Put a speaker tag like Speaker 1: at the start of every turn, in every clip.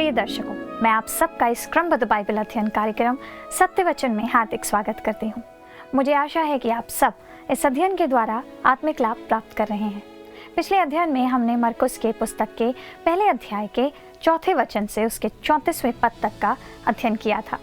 Speaker 1: प्रिय दर्शकों, मैं आप सबका इस क्रमबद्ध बाइबल अध्ययन कार्यक्रम सत्य वचन में हार्दिक स्वागत करती हूँ। मुझे आशा है कि आप सब इस अध्ययन के द्वारा आत्मिक लाभ प्राप्त कर रहे हैं। पिछले अध्ययन में हमने मरकुस के पुस्तक के पहले अध्याय के चौथे वचन से उसके 34वें पद तक का अध्ययन किया था,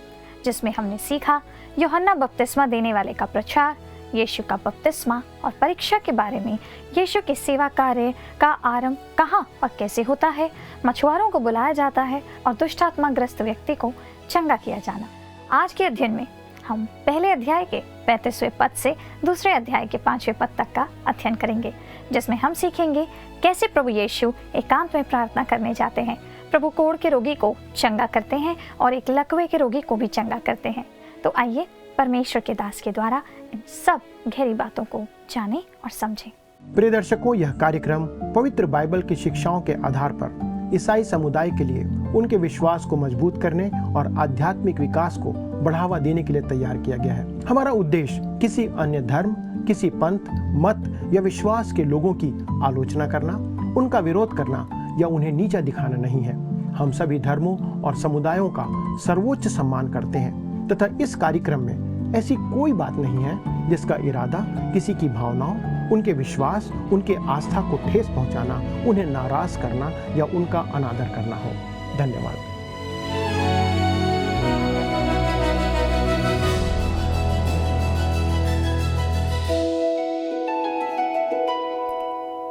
Speaker 1: जिसमें हमने सीखा यूहन्ना बपतिस्मा देने वाले का प्रचार, यीशु का बपतिस्मा और परीक्षा के बारे में, यीशु के सेवा कार्य का आरंभ कहाँ और कैसे होता है, मछुआरों को बुलाया जाता है और दुष्टात्मा ग्रस्त व्यक्ति को चंगा किया जाना। आज के अध्ययन में हम पहले अध्याय के 35वें पद से दूसरे अध्याय के 5वें पद तक का अध्ययन करेंगे, जिसमें हम सीखेंगे कैसे प्रभु यीशु एकांत में प्रार्थना करने जाते हैं, प्रभु कोढ़ के रोगी को चंगा करते हैं और एक लकवे के रोगी को भी चंगा करते हैं। तो आइए परमेश्वर के दास के द्वारा इन सब गहरी बातों को जानें और समझें।
Speaker 2: प्रिय दर्शकों, यह कार्यक्रम पवित्र बाइबल की शिक्षाओं के आधार पर ईसाई समुदाय के लिए उनके विश्वास को मजबूत करने और आध्यात्मिक विकास को बढ़ावा देने के लिए तैयार किया गया है। हमारा उद्देश्य किसी अन्य धर्म, किसी पंथ, मत या विश्वास के लोगों की आलोचना करना, उनका विरोध करना या उन्हें नीचा दिखाना नहीं है। हम सभी धर्मों और समुदायों का सर्वोच्च सम्मान करते हैं तथा इस कार्यक्रम में ऐसी कोई बात नहीं है जिसका इरादा किसी की भावनाओं, उनके विश्वास, उनके आस्था को ठेस पहुंचाना, उन्हें नाराज करना या उनका अनादर करना हो। धन्यवाद।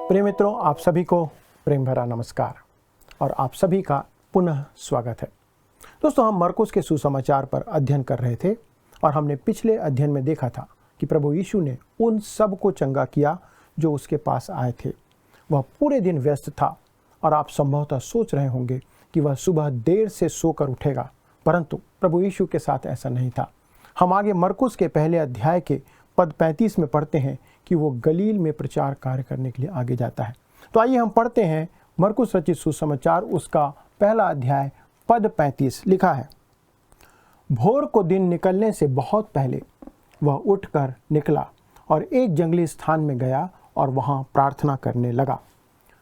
Speaker 2: प्रिय मित्रों, आप सभी को प्रेम भरा नमस्कार और आप सभी का पुनः स्वागत है। दोस्तों, हम मरकुस के सुसमाचार पर अध्ययन कर रहे थे और हमने पिछले अध्ययन में देखा था कि प्रभु यीशु ने उन सब को चंगा किया जो उसके पास आए थे। वह पूरे दिन व्यस्त था और आप संभवतः सोच रहे होंगे कि वह सुबह देर से सोकर उठेगा, परंतु प्रभु यीशु के साथ ऐसा नहीं था। हम आगे मरकुस के पहले अध्याय के पद 35 में पढ़ते हैं कि वो गलील में प्रचार कार्य करने के लिए आगे जाता है। तो आइए हम पढ़ते हैं मरकुस रचित सुसमाचार, उसका पहला अध्याय पद 35। लिखा है, भोर को दिन निकलने से बहुत पहले वह उठकर निकला और एक जंगली स्थान में गया और वहां प्रार्थना करने लगा।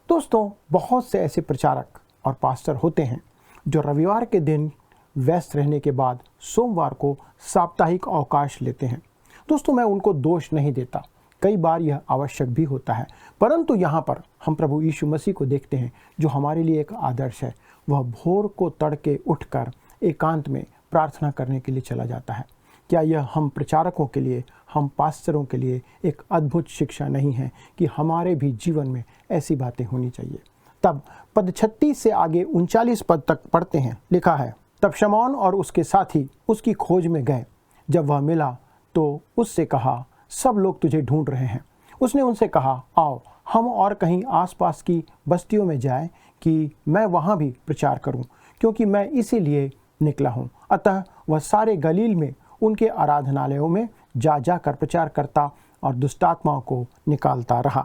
Speaker 2: दोस्तों, बहुत से ऐसे प्रचारक और पास्टर होते हैं जो रविवार के दिन व्यस्त रहने के बाद सोमवार को साप्ताहिक अवकाश लेते हैं। दोस्तों, मैं उनको दोष नहीं देता, कई बार यह आवश्यक भी होता है, परंतु यहाँ पर हम प्रभु यीशु मसीह को देखते हैं जो हमारे लिए एक आदर्श है। वह भोर को तड़के उठकर एकांत में प्रार्थना करने के लिए चला जाता है। क्या यह हम प्रचारकों के लिए, हम पास्टरों के लिए एक अद्भुत शिक्षा नहीं है कि हमारे भी जीवन में ऐसी बातें होनी चाहिए? तब पद 36 से आगे 39 पद तक पढ़ते हैं। लिखा है, तब शमौन और उसके साथी उसकी खोज में गए। जब वह मिला तो उससे कहा, सब लोग तुझे ढूंढ रहे हैं। उसने उनसे कहा, आओ हम और कहीं आसपास की बस्तियों में जाएं कि मैं वहां भी प्रचार करूं, क्योंकि मैं इसीलिए निकला हूं। अतः वह सारे गलील में उनके आराधनालयों में जा जाकर प्रचार करता और दुष्टात्माओं को निकालता रहा।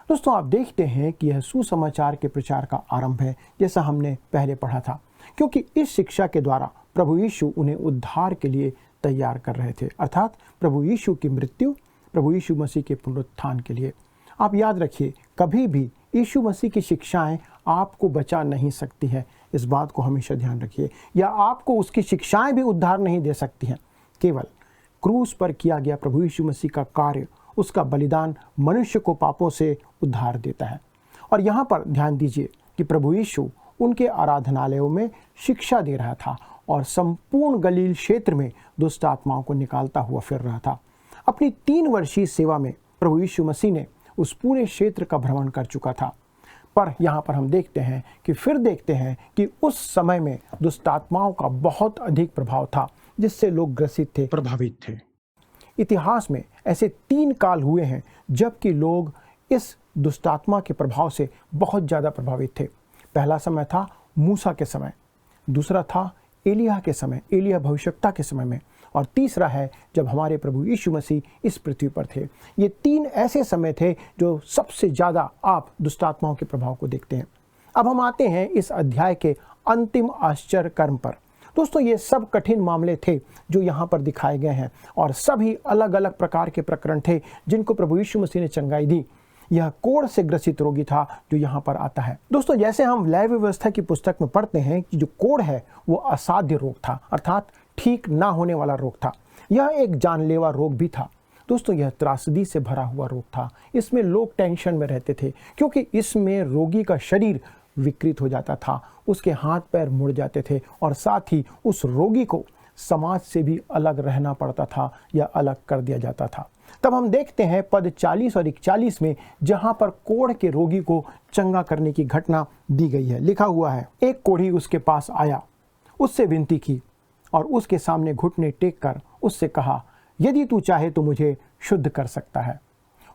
Speaker 2: दोस्तों, आप देखते हैं कि यह सुसमाचार के प्रचार का आरंभ है, जैसा हमने पहले पढ़ा था, क्योंकि इस शिक्षा के द्वारा प्रभु यीशु उन्हें उद्धार के लिए तैयार कर रहे थे, अर्थात प्रभु यीशु की मृत्यु, प्रभु यीशु मसीह के पुनरुत्थान के लिए। आप याद रखिए, कभी भी यीशु मसीह की शिक्षाएं आपको बचा नहीं सकती है, इस बात को हमेशा ध्यान रखिए, या आपको उसकी शिक्षाएं भी उद्धार नहीं दे सकती हैं। केवल क्रूस पर किया गया प्रभु यीशु मसीह का कार्य, उसका बलिदान मनुष्य को पापों से उद्धार देता है। और यहाँ पर ध्यान दीजिए कि प्रभु यीशु उनके आराधनालयों में शिक्षा दे रहा था और संपूर्ण गलील क्षेत्र में दुष्ट आत्माओं को निकालता हुआ फिर रहा था। अपनी 3 वर्षीय सेवा में प्रभु यीशु मसीह ने उस पूरे क्षेत्र का भ्रमण कर चुका था। पर यहाँ पर हम देखते हैं कि उस समय में दुष्ट आत्माओं का बहुत अधिक प्रभाव था, जिससे लोग ग्रसित थे, प्रभावित थे। इतिहास में ऐसे 3 काल हुए हैं जबकि लोग इस दुष्टात्मा के प्रभाव से बहुत ज़्यादा प्रभावित थे। पहला समय था मूसा के समय, दूसरा था एलिय्याह के समय, एलिय्याह भविष्यवक्ता के समय में, और तीसरा है जब हमारे प्रभु यीशु मसीह इस पृथ्वी पर थे। ये 3 ऐसे समय थे जो सबसे ज़्यादा आप दुष्टात्माओं के प्रभाव को देखते हैं। अब हम आते हैं इस अध्याय के अंतिम आश्चर्य कर्म पर। दोस्तों, ये सब कठिन मामले थे जो यहाँ पर दिखाए गए हैं और सभी अलग अलग प्रकार के प्रकरण थे जिनको प्रभु यीशु मसीह ने चंगाई दी। यह कोढ़ से ग्रसित रोगी था जो यहाँ पर आता है। दोस्तों, जैसे हम लय व्यवस्था की पुस्तक में पढ़ते हैं कि जो कोढ़ है वो असाध्य रोग था, अर्थात ठीक ना होने वाला रोग था। यह एक जानलेवा रोग भी था। दोस्तों, यह त्रासदी से भरा हुआ रोग था। इसमें लोग टेंशन में रहते थे क्योंकि इसमें रोगी का शरीर विकृत हो जाता था, उसके हाथ पैर मुड़ जाते थे और साथ ही उस रोगी को समाज से भी अलग रहना पड़ता था या अलग कर दिया जाता था। तब हम देखते हैं पद 40 और 41 में, जहां पर कोढ़ के रोगी को चंगा करने की घटना दी गई है। लिखा हुआ है, एक कोढ़ी उसके पास आया, उससे विनती की और उसके सामने घुटने टेक कर उससे कहा, यदि तू चाहे तो मुझे शुद्ध कर सकता है।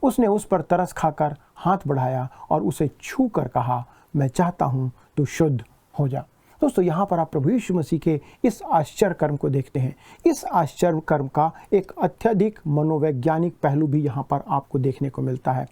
Speaker 2: उसने उस पर तरस खाकर हाथ बढ़ाया और उसे छू कर कहा, मैं चाहता हूं तू शुद्ध हो जा। दोस्तों, यहाँ पर आप प्रभु यीशु मसीह के इस आश्चर्य कर्म को देखते हैं। इस आश्चर्य कर्म का एक अत्यधिक मनोवैज्ञानिक पहलू भी यहाँ पर आपको देखने को मिलता है।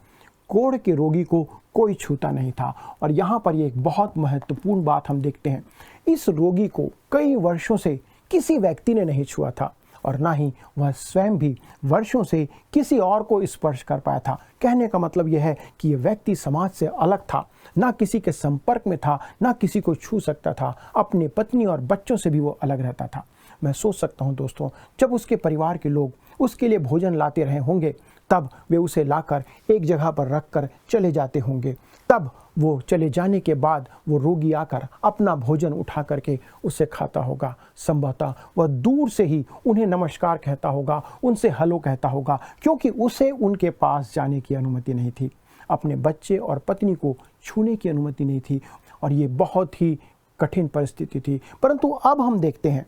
Speaker 2: कोढ़ के रोगी को कोई छूता नहीं था और यहाँ पर ये एक बहुत महत्वपूर्ण बात हम देखते हैं। इस रोगी को कई वर्षों से किसी व्यक्ति ने नहीं छुआ था और ना ही वह स्वयं भी वर्षों से किसी और को स्पर्श कर पाया था। कहने का मतलब यह है कि यह व्यक्ति समाज से अलग था, ना किसी के संपर्क में था, ना किसी को छू सकता था। अपनी पत्नी और बच्चों से भी वो अलग रहता था। मैं सोच सकता हूँ दोस्तों, जब उसके परिवार के लोग उसके लिए भोजन लाते रहे होंगे, तब वे उसे लाकर एक जगह पर रख कर चले जाते होंगे। तब वो चले जाने के बाद वो रोगी आकर अपना भोजन उठा करके उसे खाता होगा। संभवतः वह दूर से ही उन्हें नमस्कार कहता होगा, उनसे हेलो कहता होगा, क्योंकि उसे उनके पास जाने की अनुमति नहीं थी। अपने बच्चे और पत्नी को छूने की अनुमति नहीं थी और ये बहुत ही कठिन परिस्थिति थी। परंतु अब हम देखते हैं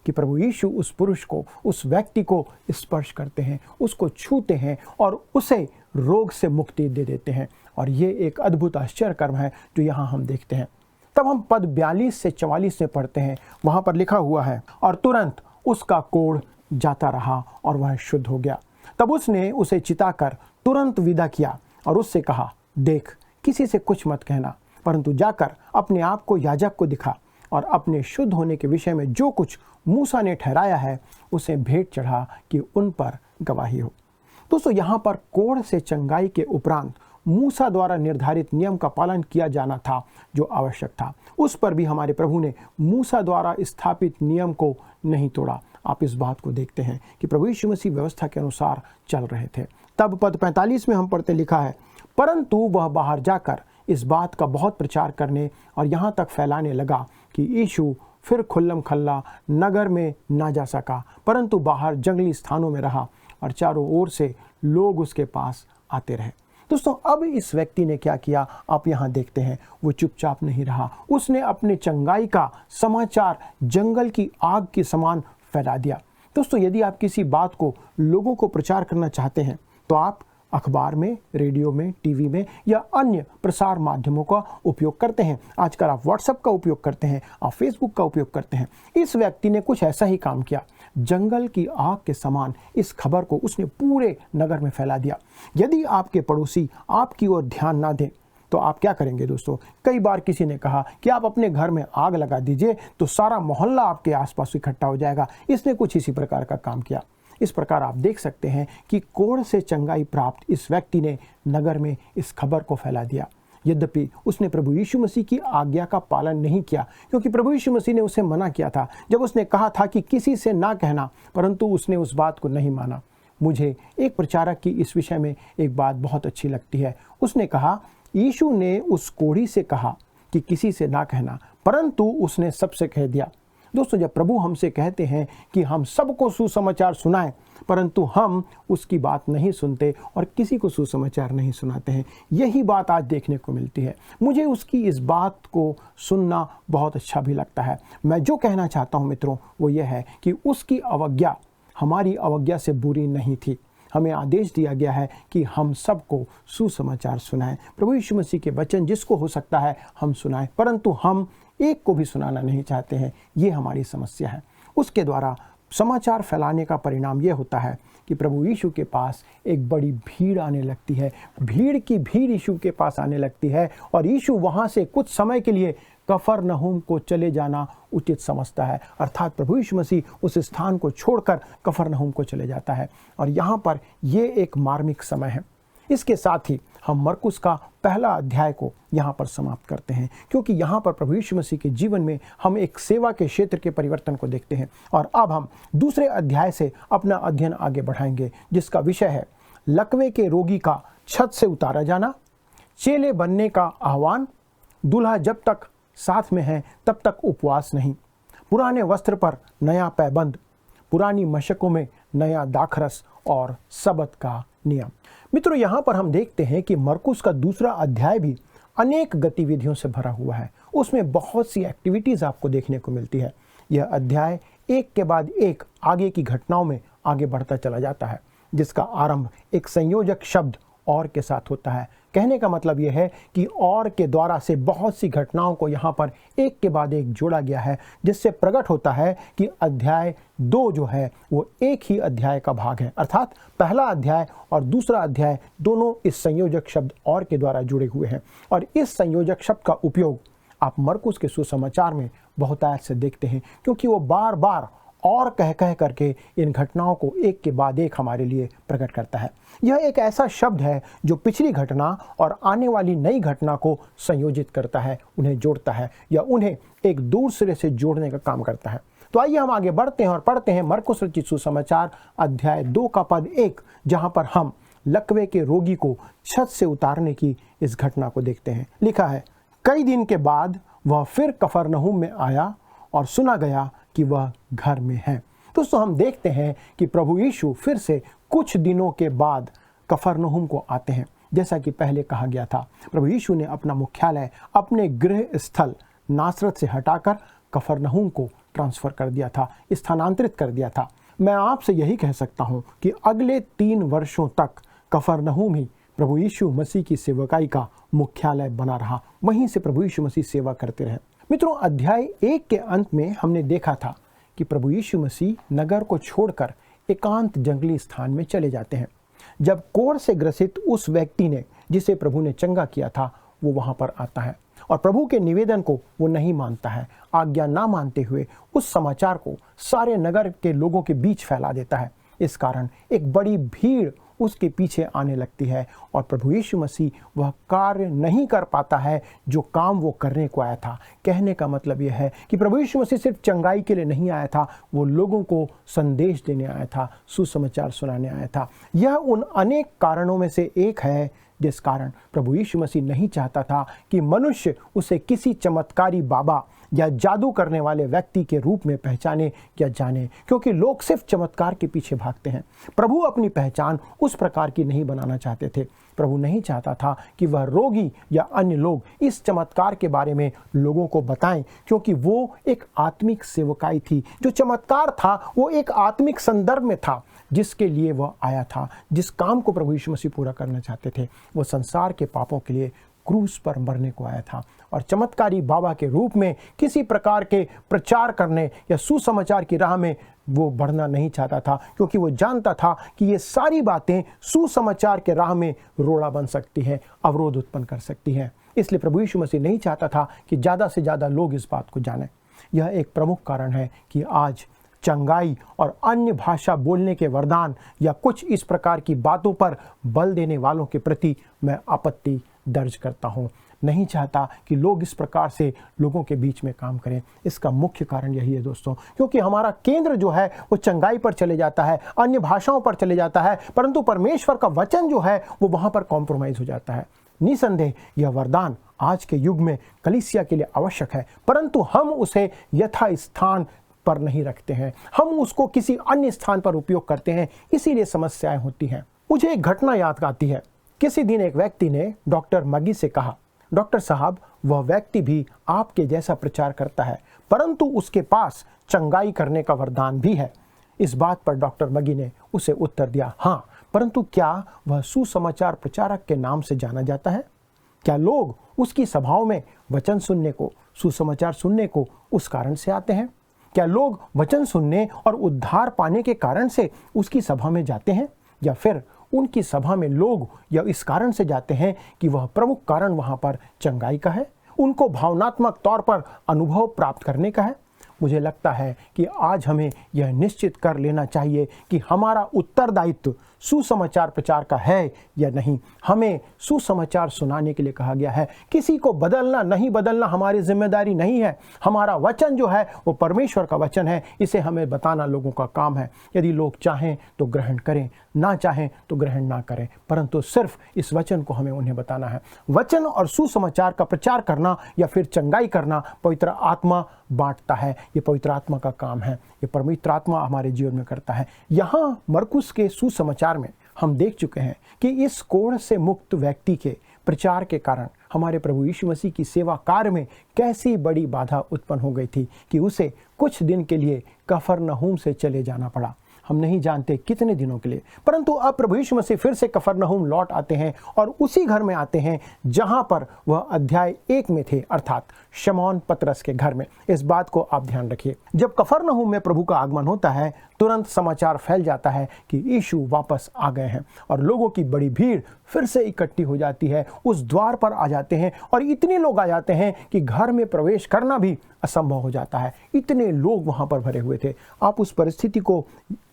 Speaker 2: कि प्रभु यीशु उस पुरुष को, उस व्यक्ति को स्पर्श करते हैं, उसको छूते हैं और उसे रोग से मुक्ति दे देते हैं। और ये एक अद्भुत आश्चर्य कर्म है जो यहाँ हम देखते हैं। तब हम पद 42 से 44 में पढ़ते हैं। वहाँ पर लिखा हुआ है, और तुरंत उसका कोढ़ जाता रहा और वह शुद्ध हो गया। तब उसने उसे चिताकर तुरंत विदा किया और उससे कहा, देख, किसी से कुछ मत कहना, परंतु जाकर अपने आप को याजक को दिखा और अपने शुद्ध होने के विषय में जो कुछ मूसा ने ठहराया है उसे भेंट चढ़ा कि उन पर गवाही हो। दोस्तों, यहाँ पर कोढ़ से चंगाई के उपरांत मूसा द्वारा निर्धारित नियम का पालन किया जाना था जो आवश्यक था। उस पर भी हमारे प्रभु ने मूसा द्वारा स्थापित नियम को नहीं तोड़ा। आप इस बात को देखते हैं कि प्रभु यीशु मसीह व्यवस्था के अनुसार चल रहे थे। तब पद 45 में हम पढ़ते लिखा है, परंतु वह बाहर जाकर इस बात का बहुत प्रचार करने और यहाँ तक फैलाने लगा कि यीशु फिर खुल्लम खल्ला नगर में ना जा सका, परंतु बाहर जंगली स्थानों में रहा और चारों ओर से लोग उसके पास आते रहे। दोस्तों, अब इस व्यक्ति ने क्या किया आप यहाँ देखते हैं। वो चुपचाप नहीं रहा, उसने अपने चंगाई का समाचार जंगल की आग के समान फैला दिया। दोस्तों, यदि आप किसी बात को लोगों को प्रचार करना चाहते हैं तो आप अखबार में, रेडियो में, टीवी में या अन्य प्रसार माध्यमों का उपयोग करते हैं। आजकल आप व्हाट्सएप का उपयोग करते हैं, आप फेसबुक का उपयोग करते हैं। इस व्यक्ति ने कुछ ऐसा ही काम किया। जंगल की आग के समान इस खबर को उसने पूरे नगर में फैला दिया। यदि आपके पड़ोसी आपकी ओर ध्यान ना दें तो आप क्या करेंगे दोस्तों? कई बार किसी ने कहा कि आप अपने घर में आग लगा दीजिए तो सारा मोहल्ला आपके आसपास इकट्ठा हो जाएगा। इसने कुछ इसी प्रकार का काम किया। इस प्रकार आप देख सकते हैं कि कोढ़ से चंगाई प्राप्त इस व्यक्ति ने नगर में इस खबर को फैला दिया। यद्यपि उसने प्रभु यीशु मसीह की आज्ञा का पालन नहीं किया, क्योंकि प्रभु यीशु मसीह ने उसे मना किया था। जब उसने कहा था कि किसी से ना कहना, परंतु उसने उस बात को नहीं माना। मुझे एक प्रचारक की इस विषय में एक बात बहुत अच्छी लगती है। उसने कहा, यीशु ने उस कोढ़ी से कहा कि किसी से ना कहना, परंतु उसने सबसे कह दिया। दोस्तों, जब प्रभु हमसे कहते हैं कि हम सबको सुसमाचार सुनाएं, परंतु हम उसकी बात नहीं सुनते और किसी को सुसमाचार नहीं सुनाते हैं, यही बात आज देखने को मिलती है। मुझे उसकी इस बात को सुनना बहुत अच्छा भी लगता है। मैं जो कहना चाहता हूं मित्रों, वो ये है कि उसकी अवज्ञा हमारी अवज्ञा से बुरी नहीं थी। हमें आदेश दिया गया है कि हम सबको सुसमाचार सुनाएं। प्रभु यीशु मसीह के वचन जिसको हो सकता है हम सुनाएं, परंतु हम एक को भी सुनाना नहीं चाहते हैं। ये हमारी समस्या है। उसके द्वारा समाचार फैलाने का परिणाम ये होता है कि प्रभु यीशु के पास एक बड़ी भीड़ आने लगती है। भीड़ की भीड़ यीशु के पास आने लगती है और यीशु वहाँ से कुछ समय के लिए कफरनहूम को चले जाना उचित समझता है। अर्थात प्रभु यीशु मसीह उस स्थान को छोड़कर कफरनहूम को चले जाता है। और यहाँ पर ये एक मार्मिक समय है। इसके साथ ही हम मरकुस का पहला अध्याय को यहाँ पर समाप्त करते हैं, क्योंकि यहाँ पर प्रभु यीशु मसीह के जीवन में हम एक सेवा के क्षेत्र के परिवर्तन को देखते हैं। और अब हम दूसरे अध्याय से अपना अध्ययन आगे बढ़ाएंगे, जिसका विषय है लकवे के रोगी का छत से उतारा जाना, चेले बनने का आह्वान, दूल्हा जब तक साथ में है तब तक उपवास नहीं, पुराने वस्त्र पर नया पैबंद, पुरानी मशकों में नया दाखरस और सबत का नियम। मित्रों, यहाँ पर हम देखते हैं कि मरकुस का दूसरा अध्याय भी अनेक गतिविधियों से भरा हुआ है। उसमें बहुत सी एक्टिविटीज़ आपको देखने को मिलती है। यह अध्याय एक के बाद एक आगे की घटनाओं में आगे बढ़ता चला जाता है, जिसका आरंभ एक संयोजक शब्द और के साथ होता है। कहने का मतलब यह है कि और के द्वारा से बहुत सी घटनाओं को यहाँ पर एक के बाद एक जोड़ा गया है, जिससे प्रकट होता है कि अध्याय 2 जो है वो एक ही अध्याय का भाग है। अर्थात पहला अध्याय और दूसरा अध्याय दोनों इस संयोजक शब्द और के द्वारा जुड़े हुए हैं। और इस संयोजक शब्द का उपयोग आप मरकुस के सुसमाचार में बहुतायत से देखते हैं, क्योंकि वो बार बार और कह कह करके इन घटनाओं को एक के बाद एक हमारे लिए प्रकट करता है। यह एक ऐसा शब्द है जो पिछली घटना और आने वाली नई घटना को संयोजित करता है, उन्हें जोड़ता है या उन्हें एक दूसरे से जोड़ने का काम करता है। तो आइए हम आगे बढ़ते हैं और पढ़ते हैं मरकुस रचित सुसमाचार अध्याय 2 का पद 1, जहां पर हम लकवे के रोगी को छत से उतारने की इस घटना को देखते हैं। लिखा है, कई दिन के बाद वह फिर कफरनहूम में आया और सुना गया कि वह घर में है। दोस्तों, हम देखते हैं कि प्रभु यीशु फिर से कुछ दिनों के बाद कफरनहूम को आते हैं। जैसा कि पहले कहा गया था, प्रभु यीशु ने अपना मुख्यालय अपने गृह स्थल नासरत से हटाकर कफरनहूम को ट्रांसफर कर दिया था, स्थानांतरित कर दिया था। मैं आपसे यही कह सकता हूं कि अगले 3 वर्षों तक कफरनहूम ही प्रभु यीशु मसीह की सेवकाई का मुख्यालय बना रहा। वहीं से प्रभु यीशु मसीह सेवा करते रहे। मित्रों, अध्याय 1 के अंत में हमने देखा था कि प्रभु यीशु मसीह नगर को छोड़कर एकांत जंगली स्थान में चले जाते हैं। जब कोढ़ से ग्रसित उस व्यक्ति ने, जिसे प्रभु ने चंगा किया था, वो वहां पर आता है और प्रभु के निवेदन को वो नहीं मानता है। आज्ञा ना मानते हुए उस समाचार को सारे नगर के लोगों के बीच फैला देता है। इस कारण एक बड़ी भीड़ उसके पीछे आने लगती है और प्रभु यीशु मसीह वह कार्य नहीं कर पाता है जो काम वो करने को आया था। कहने का मतलब यह है कि प्रभु यीशु मसीह सिर्फ चंगाई के लिए नहीं आया था, वो लोगों को संदेश देने आया था, सुसमाचार सुनाने आया था। यह उन अनेक कारणों में से एक है जिस कारण प्रभु यीशु मसीह नहीं चाहता था कि मनुष्य उसे किसी चमत्कारी बाबा या जादू करने वाले व्यक्ति के रूप में पहचाने या जाने, क्योंकि लोग सिर्फ चमत्कार के पीछे भागते हैं। प्रभु अपनी पहचान उस प्रकार की नहीं बनाना चाहते थे। प्रभु नहीं चाहता था कि वह रोगी या अन्य लोग इस चमत्कार के बारे में लोगों को बताएं, क्योंकि वो एक आत्मिक सेवकाई थी। जो चमत्कार था वो एक आत्मिक संदर्भ में था, जिसके लिए वह आया था। जिस काम को प्रभु यीशु मसीह पूरा करना चाहते थे, वो संसार के पापों के लिए क्रूस पर मरने को आया था। और चमत्कारी बाबा के रूप में किसी प्रकार के प्रचार करने या सुसमाचार की राह में वो बढ़ना नहीं चाहता था, क्योंकि वो जानता था कि ये सारी बातें सुसमाचार के राह में रोड़ा बन सकती हैं, अवरोध उत्पन्न कर सकती हैं। इसलिए प्रभु यीशु मसीह नहीं चाहता था कि ज़्यादा से ज़्यादा लोग इस बात को जानें। यह एक प्रमुख कारण है कि आज चंगाई और अन्य भाषा बोलने के वरदान या कुछ इस प्रकार की बातों पर बल देने वालों के प्रति मैं आपत्ति दर्ज करता हूँ। नहीं चाहता कि लोग इस प्रकार से लोगों के बीच में काम करें। इसका मुख्य कारण यही है दोस्तों, क्योंकि हमारा केंद्र जो है वो चंगाई पर चले जाता है, अन्य भाषाओं पर चले जाता है, परंतु परमेश्वर का वचन जो है वो वहाँ पर कॉम्प्रोमाइज़ हो जाता है। निसंदेह यह वरदान आज के युग में कलीसिया के लिए आवश्यक है, परंतु हम उसे यथा स्थान पर नहीं रखते हैं। हम उसको किसी अन्य स्थान पर उपयोग करते हैं, इसीलिए समस्याएं होती हैं। मुझे एक घटना याद आती है। किसी दिन एक व्यक्ति ने डॉक्टर मगी से कहा, डॉक्टर साहब, वह व्यक्ति भी आपके जैसा प्रचार करता है, परंतु उसके पास चंगाई करने का वरदान भी है। इस बात पर डॉक्टर मगी ने उसे उत्तर दिया, हाँ, परंतु क्या वह सुसमाचार प्रचारक के नाम से जाना जाता है? क्या लोग उसकी सभाओं में वचन सुनने को, सुसमाचार सुनने को उस कारण से आते हैं? क्या लोग वचन सुनने और उद्धार पाने के कारण से उसकी सभा में जाते हैं, या फिर उनकी सभा में लोग या इस कारण से जाते हैं कि वह प्रमुख कारण वहाँ पर चंगाई का है, उनको भावनात्मक तौर पर अनुभव प्राप्त करने का है? मुझे लगता है कि आज हमें यह निश्चित कर लेना चाहिए कि हमारा उत्तरदायित्व सुसमाचार प्रचार का है या नहीं। हमें सुसमाचार सुनाने के लिए कहा गया है। किसी को बदलना नहीं बदलना हमारी जिम्मेदारी नहीं है। हमारा वचन जो है वो परमेश्वर का वचन है, इसे हमें बताना लोगों का काम है। यदि लोग चाहें तो ग्रहण करें, ना चाहें तो ग्रहण ना करें, परंतु सिर्फ इस वचन को हमें उन्हें बताना है। वचन और सुसमाचार का प्रचार करना या फिर चंगाई करना पवित्र आत्मा बांटता है। ये पवित्र आत्मा का काम है, ये पवित्र आत्मा हमारे जीवन में करता है। यहाँ मरकुस के सुसमाचार में हम देख चुके हैं कि इस कोढ़ से मुक्त व्यक्ति के प्रचार के कारण हमारे प्रभु यीशु मसीह की सेवा कार्य में कैसी बड़ी बाधा उत्पन्न हो गई थी कि उसे कुछ दिन के लिए कफरनहूम से चले जाना पड़ा। हम नहीं जानते कितने दिनों के लिए, परंतु अब प्रभु यीशु मसीह फिर से कफरनहूम लौट आते हैं और उसी घर में आते हैं जहां पर वह अध्याय 1 में थे, अर्थात शमौन पतरस के घर में। इस बात को आप ध्यान रखिए। जब कफरनहूम में प्रभु का आगमन होता है, तुरंत समाचार फैल जाता है कि यीशु वापस आ गए हैं और लोगों की बड़ी भीड़ फिर से इकट्ठी हो जाती है। उस द्वार पर आ जाते हैं और इतने लोग आ जाते हैं कि घर में प्रवेश करना भी असंभव हो जाता है। इतने लोग वहां पर भरे हुए थे। आप उस परिस्थिति को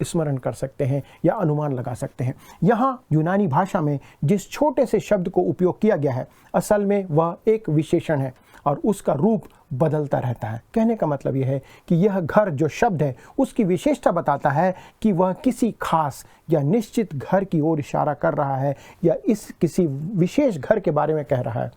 Speaker 2: स्मरण कर सकते हैं या अनुमान लगा सकते हैं। यहाँ यूनानी भाषा में जिस छोटे से शब्द को उपयोग किया गया है, असल में वह एक विशेषण है और उसका रूप बदलता रहता है। कहने का मतलब यह है कि यह घर जो शब्द है उसकी विशेषता बताता है कि वह किसी खास या निश्चित घर की ओर इशारा कर रहा है या इस किसी विशेष घर के बारे में कह रहा है।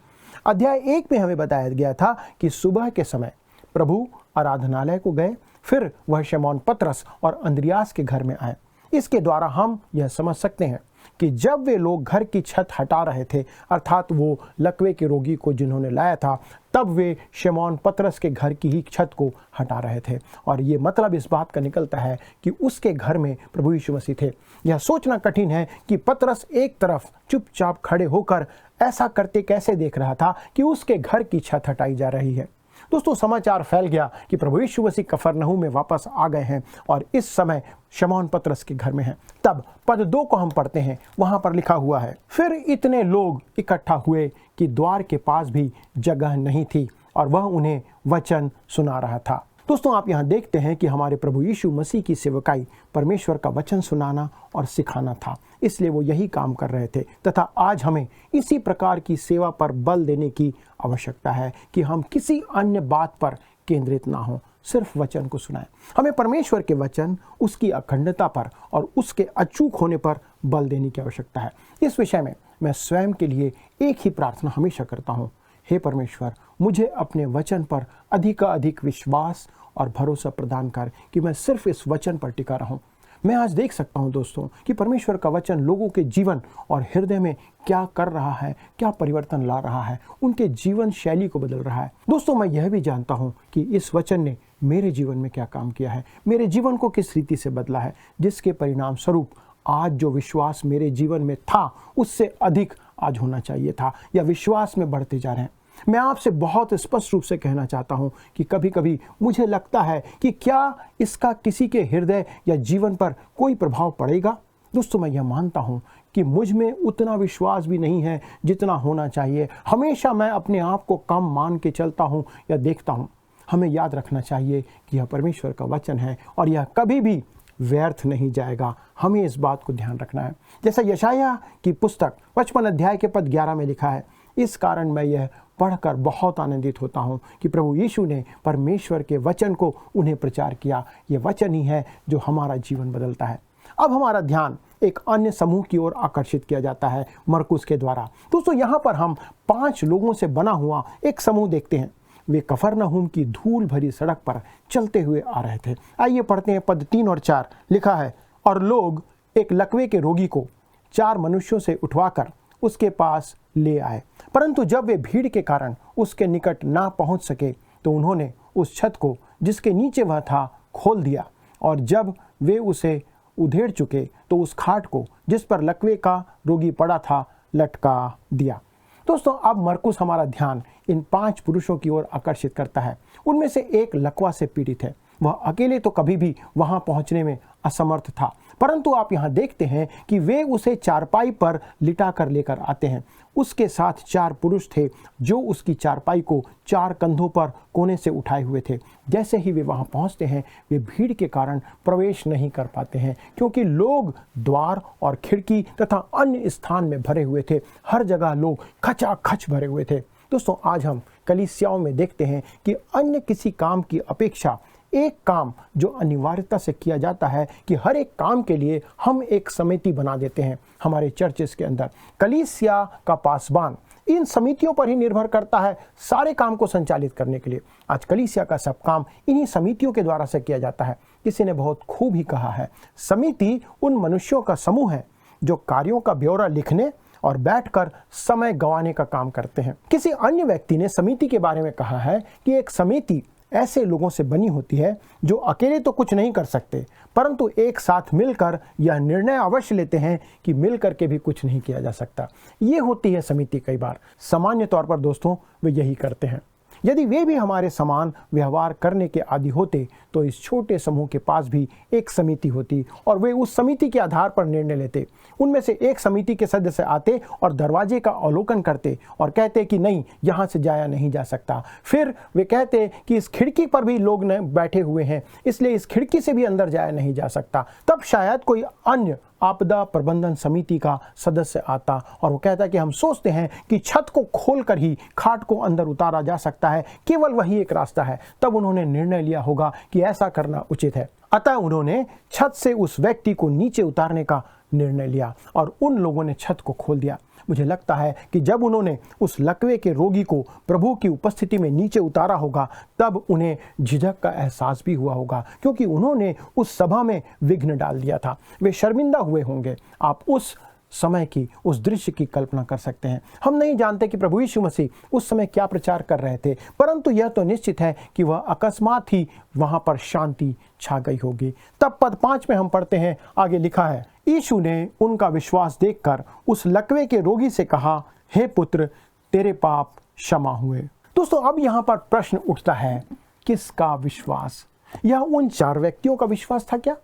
Speaker 2: अध्याय 1 में हमें बताया गया था कि सुबह के समय प्रभु आराधनालय को गए, फिर वह शमौन पतरस और अंद्रियास के घर में आए। इसके द्वारा हम यह समझ सकते हैं कि जब वे लोग घर की छत हटा रहे थे, अर्थात वो लकवे के रोगी को जिन्होंने लाया था, तब वे शमौन पतरस के घर की ही छत को हटा रहे थे। और ये मतलब इस बात का निकलता है कि उसके घर में प्रभु यीशु मसीह थे। यह सोचना कठिन है कि पतरस एक तरफ चुपचाप खड़े होकर ऐसा करते कैसे देख रहा था कि उसके घर की छत हटाई जा रही है। दोस्तों, समाचार फैल गया कि प्रभु यीशु मसीह कफरनहूम में वापस आ गए हैं और इस समय शमौन पतरस के घर में हैं। तब पद 2 को हम पढ़ते हैं। वहां पर लिखा हुआ है, फिर इतने लोग इकट्ठा हुए कि द्वार के पास भी जगह नहीं थी और वह उन्हें वचन सुना रहा था। दोस्तों, आप यहाँ देखते हैं कि हमारे प्रभु यीशु मसीह की सेवकाई परमेश्वर का वचन सुनाना और सिखाना था, इसलिए वो यही काम कर रहे थे। तथा आज हमें इसी प्रकार की सेवा पर बल देने की आवश्यकता है कि हम किसी अन्य बात पर केंद्रित ना हों, सिर्फ वचन को सुनाएं। हमें परमेश्वर के वचन, उसकी अखंडता पर और उसके अचूक होने पर बल देने की आवश्यकता है। इस विषय में मैं स्वयं के लिए एक ही प्रार्थना हमेशा करता हूँ, हे परमेश्वर, मुझे अपने वचन पर अधिक विश्वास और भरोसा प्रदान कर कि मैं सिर्फ इस वचन पर टिका रहूं। मैं आज देख सकता हूं दोस्तों कि परमेश्वर का वचन लोगों के जीवन और हृदय में क्या कर रहा है, क्या परिवर्तन ला रहा है, उनके जीवन शैली को बदल रहा है। दोस्तों, मैं यह भी जानता हूं कि इस वचन ने मेरे जीवन में क्या काम किया है, मेरे जीवन को किस रीति से बदला है, जिसके परिणाम स्वरूप आज जो विश्वास मेरे जीवन में था उससे अधिक आज होना चाहिए था या विश्वास में बढ़ते जा रहे हैं। मैं आपसे बहुत स्पष्ट रूप से कहना चाहता हूं कि कभी कभी मुझे लगता है कि क्या इसका किसी के हृदय या जीवन पर कोई प्रभाव पड़ेगा। दोस्तों, मैं यह मानता हूं कि मुझ में उतना विश्वास भी नहीं है जितना होना चाहिए। हमेशा मैं अपने आप को कम मान के चलता हूं या देखता हूं। हमें याद रखना चाहिए कि यह परमेश्वर का वचन है और यह कभी भी व्यर्थ नहीं जाएगा। हमें इस बात को ध्यान रखना है। जैसा यशायाह की पुस्तक 55 अध्याय के पद 11 में लिखा है, इस कारण मैं यह पढ़कर बहुत आनंदित होता हूँ कि प्रभु यीशु ने परमेश्वर के वचन को उन्हें प्रचार किया। ये वचन ही है जो हमारा जीवन बदलता है। अब हमारा ध्यान एक अन्य समूह की ओर आकर्षित किया जाता है मरकुस के द्वारा। दोस्तों, यहाँ पर हम 5 लोगों से बना हुआ एक समूह देखते हैं। वे कफरनहूम की धूल भरी सड़क पर चलते हुए आ रहे थे। आइए पढ़ते हैं पद 3 और 4। लिखा है, और लोग एक लकवे के रोगी को 4 मनुष्यों से उठवाकर उसके पास ले आए, परंतु जब वे भीड़ के कारण उसके निकट ना पहुंच सके तो उन्होंने उस छत को जिसके नीचे वह था खोल दिया, और जब वे उसे उधेड़ चुके तो उस खाट को जिस पर लकवे का रोगी पड़ा था लटका दिया। दोस्तों, अब मरकुस हमारा ध्यान इन 5 पुरुषों की ओर आकर्षित करता है। उनमें से एक लकवा से पीड़ित है। वह अकेले तो कभी भी वहां पहुंचने में असमर्थ था, परंतु आप यहाँ देखते हैं कि वे उसे चारपाई पर लिटा कर लेकर आते हैं। उसके साथ 4 पुरुष थे जो उसकी चारपाई को 4 कंधों पर कोने से उठाए हुए थे। जैसे ही वे वहाँ पहुँचते हैं, वे भीड़ के कारण प्रवेश नहीं कर पाते हैं, क्योंकि लोग द्वार और खिड़की तथा अन्य स्थान में भरे हुए थे। हर जगह लोग खचाखच भरे हुए थे। दोस्तों, आज हम कलीसियाओं में देखते हैं कि अन्य किसी काम की अपेक्षा एक काम जो अनिवार्यता से किया जाता है कि हर एक काम के लिए हम एक समिति बना देते हैं। हमारे चर्चेस के अंदर कलीसिया का पासबान इन समितियों पर ही निर्भर करता है सारे काम को संचालित करने के लिए। आज कलीसिया का सब काम इन्हीं समितियों के द्वारा से किया जाता है। किसी ने बहुत खूब ही कहा है, समिति उन मनुष्यों का समूह है जो कार्यों का ब्यौरा लिखने और बैठकर समय गंवाने का काम करते हैं। किसी अन्य व्यक्ति ने समिति के बारे में कहा है कि एक समिति ऐसे लोगों से बनी होती है जो अकेले तो कुछ नहीं कर सकते, परंतु एक साथ मिलकर यह निर्णय अवश्य लेते हैं कि मिलकर के भी कुछ नहीं किया जा सकता। ये होती है समिति। कई बार सामान्य तौर पर दोस्तों वे यही करते हैं। यदि वे भी हमारे समान व्यवहार करने के आदी होते तो इस छोटे समूह के पास भी एक समिति होती और वे उस समिति के आधार पर निर्णय लेते। उनमें से एक समिति के सदस्य आते और दरवाजे का अवलोकन करते और कहते कि नहीं, यहाँ से जाया नहीं जा सकता। फिर वे कहते कि इस खिड़की पर भी लोग न बैठे हुए हैं, इसलिए इस खिड़की से भी अंदर जाया नहीं जा सकता। तब शायद कोई अन्य आपदा प्रबंधन समिति का सदस्य आता और वो कहता कि हम सोचते हैं कि छत को खोलकर ही खाट को अंदर उतारा जा सकता है, केवल वही एक रास्ता है। तब उन्होंने निर्णय लिया होगा कि ऐसा करना उचित है। अतः उन्होंने छत से उस व्यक्ति को नीचे उतारने का निर्णय लिया और उन लोगों ने छत को खोल दिया। मुझे लगता है कि जब उन्होंने उस लकवे के रोगी को प्रभु की उपस्थिति में नीचे उतारा होगा, तब उन्हें झिझक का एहसास भी हुआ होगा, क्योंकि उन्होंने उस सभा में विघ्न डाल दिया था। वे शर्मिंदा हुए होंगे। आप उस समय की, उस दृश्य की कल्पना कर सकते हैं। हम नहीं जानते कि प्रभु यीशु मसीह उस समय क्या प्रचार कर रहे थे, परंतु यह तो निश्चित है कि वह अकस्मात ही वहां पर शांति छा गई होगी। तब पद 5 में हम पढ़ते हैं, आगे लिखा है, यीशु ने उनका विश्वास देखकर उस लकवे के रोगी से कहा, हे पुत्र, तेरे पाप क्षमा हुए। दोस्तों, अब यहाँ पर प्रश्न उठता है, किसका विश्वास? यह उन 4 व्यक्तियों का विश्वास था क्या?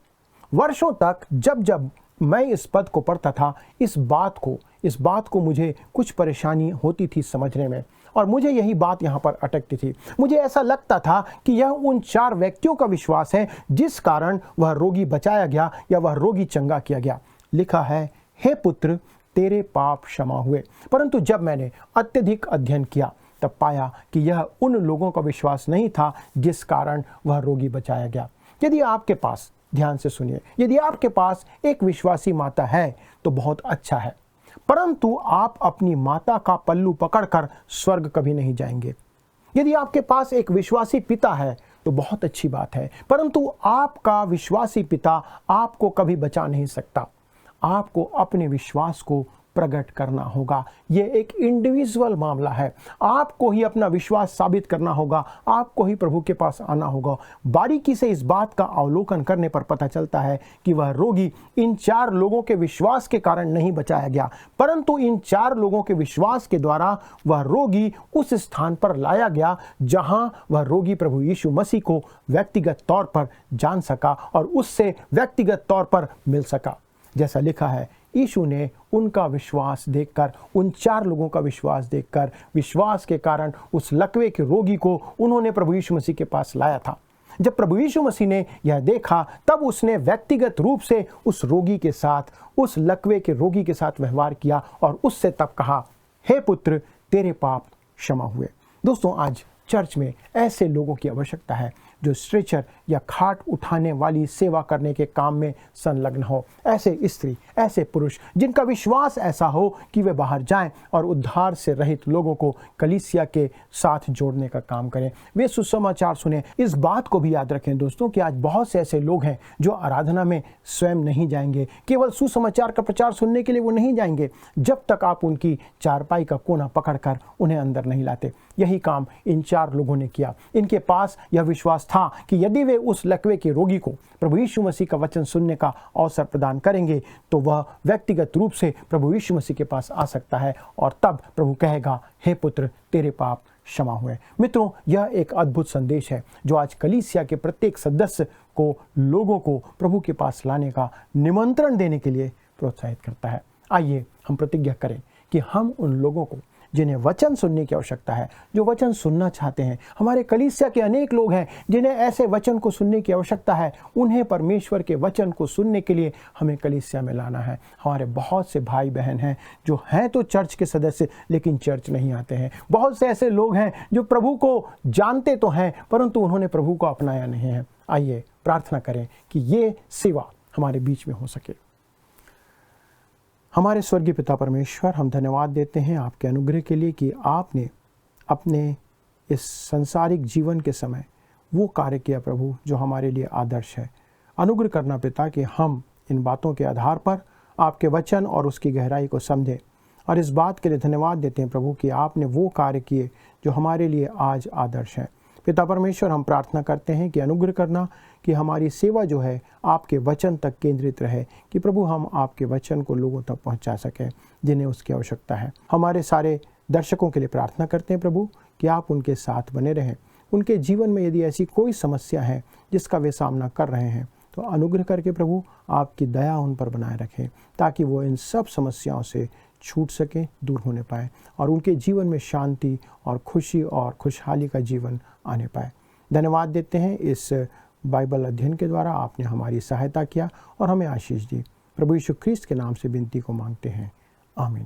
Speaker 2: वर्षों तक जब मैं इस पद को पढ़ता था, इस बात को मुझे कुछ परेशानी होती थी समझने में, और मुझे यही बात यहाँ पर अटकती थी। मुझे ऐसा लगता था कि यह उन 4 व्यक्तियों का विश्वास है जिस कारण वह रोगी बचाया गया या वह रोगी चंगा किया गया। लिखा है, हे पुत्र, तेरे पाप क्षमा हुए। परंतु जब मैंने अत्यधिक अध्ययन किया, तब पाया कि यह उन लोगों का विश्वास नहीं था जिस कारण वह रोगी बचाया गया। यदि आपके पास, ध्यान से सुनिए, यदि आपके पास एक विश्वासी माता है तो बहुत अच्छा है, परंतु आप अपनी माता का पल्लू पकड़कर स्वर्ग कभी नहीं जाएंगे। यदि आपके पास एक विश्वासी पिता है तो बहुत अच्छी बात है, परंतु आपका विश्वासी पिता आपको कभी बचा नहीं सकता। आपको अपने विश्वास को प्रकट करना होगा। ये एक इंडिविजुअल मामला है। आपको ही अपना विश्वास साबित करना होगा, आपको ही प्रभु के पास आना होगा। बारीकी से इस बात का अवलोकन करने पर पता चलता है कि वह रोगी इन 4 लोगों के विश्वास के कारण नहीं बचाया गया, परंतु इन 4 लोगों के विश्वास के द्वारा वह रोगी उस स्थान पर लाया गया जहां वह रोगी प्रभु यीशु मसीह को व्यक्तिगत तौर पर जान सका और उससे व्यक्तिगत तौर पर मिल सका। जैसा लिखा है, यीशु ने उनका विश्वास देखकर, उन 4 लोगों का विश्वास देखकर, विश्वास के कारण उस लकवे के रोगी को उन्होंने प्रभु यीशु मसीह के पास लाया था। जब प्रभु यीशु मसीह ने यह देखा, तब उसने व्यक्तिगत रूप से उस रोगी के साथ, उस लकवे के रोगी के साथ व्यवहार किया और उससे तब कहा, हे पुत्र, तेरे पाप क्षमा हुए। दोस्तों, आज चर्च में ऐसे लोगों की आवश्यकता है जो स्ट्रेचर या खाट उठाने वाली सेवा करने के काम में संलग्न हो। ऐसे स्त्री, ऐसे पुरुष जिनका विश्वास ऐसा हो कि वे बाहर जाएं और उद्धार से रहित लोगों को कलीसिया के साथ जोड़ने का काम करें। वे सुसमाचार सुने। इस बात को भी याद रखें दोस्तों कि आज बहुत से ऐसे लोग हैं जो आराधना में स्वयं नहीं जाएंगे। केवल सुसमाचार का प्रचार सुनने के लिए वो नहीं जाएंगे जब तक आप उनकी चारपाई का कोना पकड़कर उन्हें अंदर नहीं लाते। यही काम इन 4 लोगों ने किया। इनके पास यह विश्वास था कि यदि वे उस लकवे के रोगी को प्रभु यीशु मसीह का वचन सुनने का अवसर प्रदान करेंगे तो वह व्यक्तिगत रूप से प्रभु यीशु मसीह के पास आ सकता है और तब प्रभु कहेगा, हे पुत्र, तेरे पाप क्षमा हुए। मित्रों, यह एक अद्भुत संदेश है जो आज कलीसिया के प्रत्येक सदस्य को, लोगों को प्रभु के पास लाने का निमंत्रण देने के लिए प्रोत्साहित करता है। आइए हम प्रतिज्ञा करें कि हम उन लोगों को जिन्हें वचन सुनने की आवश्यकता है, जो वचन सुनना चाहते हैं, हमारे कलीसिया के अनेक लोग हैं जिन्हें ऐसे वचन को सुनने की आवश्यकता है, उन्हें परमेश्वर के वचन को सुनने के लिए हमें कलीसिया में लाना है। हमारे बहुत से भाई बहन हैं जो हैं तो चर्च के सदस्य लेकिन चर्च नहीं आते हैं। बहुत से ऐसे लोग हैं जो प्रभु को जानते तो हैं परंतु उन्होंने प्रभु को अपनाया नहीं है। आइए प्रार्थना करें कि ये सेवा हमारे बीच में हो सके। हमारे स्वर्गीय पिता परमेश्वर, हम धन्यवाद देते हैं आपके अनुग्रह के लिए कि आपने अपने इस संसारिक जीवन के समय वो कार्य किया प्रभु जो हमारे लिए आदर्श है। अनुग्रह करना पिता कि हम इन बातों के आधार पर आपके वचन और उसकी गहराई को समझें, और इस बात के लिए धन्यवाद देते हैं प्रभु कि आपने वो कार्य किए जो हमारे लिए आज आदर्श है। पिता परमेश्वर, हम प्रार्थना करते हैं कि अनुग्रह करना कि हमारी सेवा जो है आपके वचन तक केंद्रित रहे, कि प्रभु हम आपके वचन को लोगों तक पहुंचा सकें जिन्हें उसकी आवश्यकता है। हमारे सारे दर्शकों के लिए प्रार्थना करते हैं प्रभु कि आप उनके साथ बने रहें। उनके जीवन में यदि ऐसी कोई समस्या है जिसका वे सामना कर रहे हैं तो अनुग्रह करके प्रभु आपकी दया उन पर बनाए रखें, ताकि वो इन सब समस्याओं से छूट सकें, दूर होने पाए और उनके जीवन में शांति और खुशी और खुशहाली का जीवन आने पाए। धन्यवाद देते हैं इस बाइबल अध्ययन के द्वारा आपने हमारी सहायता किया और हमें आशीष दी। प्रभु यीशु ख्रीस्त के नाम से विनती को मांगते हैं, आमीन।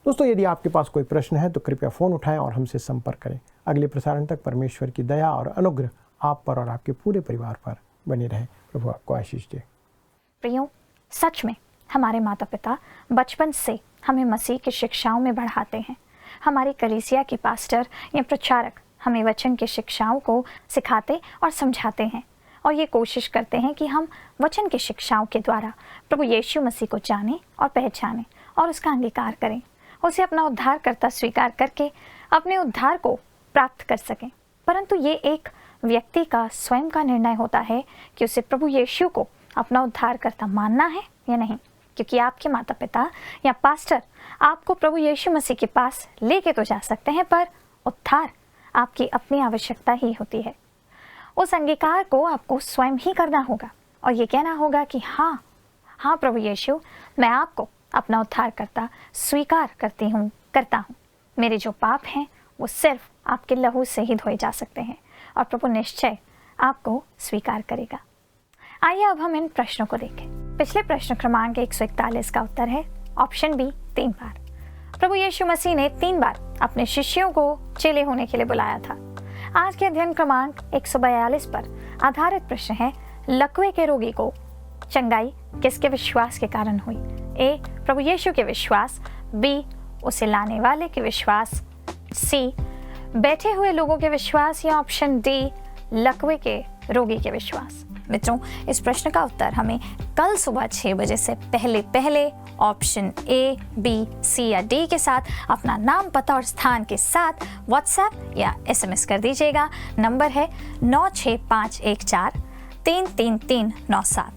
Speaker 2: दोस्तों, यदि आपके पास कोई प्रश्न है तो कृपया फ़ोन उठाएं और हमसे संपर्क करें। अगले प्रसारण तक परमेश्वर की दया और अनुग्रह आप पर और आपके पूरे परिवार पर बने रहे। प्रभु आपको आशीष दे।
Speaker 1: प्रियो, सच में हमारे माता पिता बचपन से हमें मसीह की शिक्षाओं में बढ़ाते हैं। हमारी कलीसिया की पास्टर या प्रचारक हमें वचन की शिक्षाओं को सिखाते और समझाते हैं, और ये कोशिश करते हैं कि हम वचन की शिक्षाओं के द्वारा प्रभु यीशु मसीह को जानें और पहचानें और उसका अंगीकार करें, उसे अपना उद्धारकर्ता स्वीकार करके अपने उद्धार को प्राप्त कर सकें। परंतु ये एक व्यक्ति का स्वयं का निर्णय होता है कि उसे प्रभु यीशु को अपना उद्धारकर्ता मानना है या नहीं, क्योंकि आपके माता पिता या पास्टर आपको प्रभु यीशु मसीह के पास लेके तो जा सकते हैं, पर उद्धार आपकी अपनी आवश्यकता ही होती है। उस अंगीकार को आपको स्वयं ही करना होगा और ये कहना होगा कि हाँ प्रभु यीशु, मैं आपको अपना उद्धारकर्ता स्वीकार करता हूँ। मेरे जो पाप हैं वो सिर्फ आपके लहू से ही धोए जा सकते हैं और प्रभु निश्चय आपको स्वीकार करेगा। आइए अब हम इन प्रश्नों को देखें। पिछले प्रश्न क्रमांक 141 का उत्तर है ऑप्शन बी, 3 बार। प्रभु यीशु मसीह ने 3 बार अपने शिष्यों को चेले होने के लिए बुलाया था। आज के अध्ययन क्रमांक 142 पर आधारित प्रश्न है, लकवे के रोगी को चंगाई किसके विश्वास के कारण हुई? ए, प्रभु यीशु के विश्वास, बी, उसे लाने वाले के विश्वास, सी, बैठे हुए लोगों के विश्वास, या ऑप्शन डी, लकवे के रोगी के विश्वास। मित्रों, इस प्रश्न का उत्तर हमें कल सुबह 6 बजे से पहले ऑप्शन ए, बी, सी या डी के साथ अपना नाम, पता और स्थान के साथ व्हाट्सएप या SMS कर दीजिएगा। नंबर है 96514 33397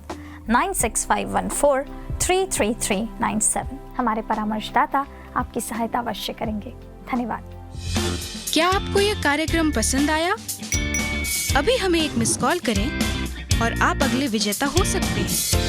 Speaker 1: 96514 33397। हमारे परामर्शदाता आपकी सहायता अवश्य करेंगे। धन्यवाद।
Speaker 3: क्या आपको यह कार्यक्रम पसंद आया? अभी हमें एक मिस कॉल करें और आप अगले विजेता हो सकते हैं।